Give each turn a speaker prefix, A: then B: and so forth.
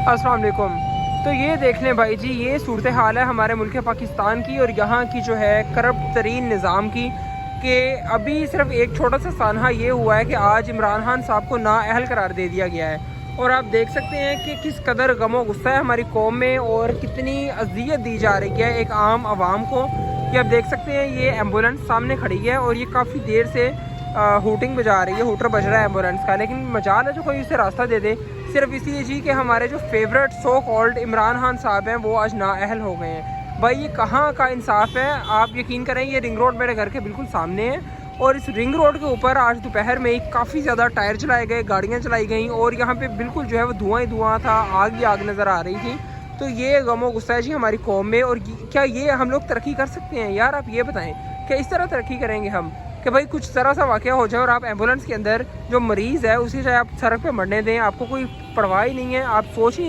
A: अस्सलाम वालेकुम। तो ये देख लें भाई जी, ये सूरत हाल है हमारे मुल्क पाकिस्तान की और यहाँ की जो है करप्ट तरीन निज़ाम की, कि अभी सिर्फ एक छोटा सा सानहा ये हुआ है कि आज इमरान खान साहब को नाअहल करार दे दिया गया है। और आप देख सकते हैं कि किस कदर गमो गुस्सा है हमारी कौम में और कितनी अजियत दी जा रही है एक आम आवाम को। कि आप देख सकते हैं ये एम्बुलेंस सामने खड़ी है और ये काफ़ी देर से हूटिंग बजा रही है, हूटर बज रहा है एम्बुलेंस का, लेकिन मजाल है जो कोई उसे रास्ता दे दे। सिर्फ इसलिए जी कि हमारे जो favourite so called Imran Khan साहब हैं वो आज नाअहल हो गए हैं। भाई ये कहाँ का इंसाफ है? आप यकीन करें, ये रिंग रोड मेरे घर के बिल्कुल सामने है और इस रिंग रोड के ऊपर आज दोपहर में काफ़ी ज़्यादा टायर चलाए गए, गाड़ियाँ चलाई गई और यहाँ पे बिल्कुल जो है वो धुआं ही धुआं था, आग ही आग नज़र आ रही थी। तो ये गमो गुस्सा है जी हमारी कौम में। और क्या ये हम लोग तरक्की कर सकते हैं? यार आप ये बताएं, क्या इस तरह तरक्की करेंगे हम कि भाई कुछ तरह सा वाक़या हो जाए और आप एम्बुलेंस के अंदर जो मरीज़ है उसी से आप सड़क पे मरने दें? आपको कोई परवाह ही नहीं है, आप सोच ही नहीं रहे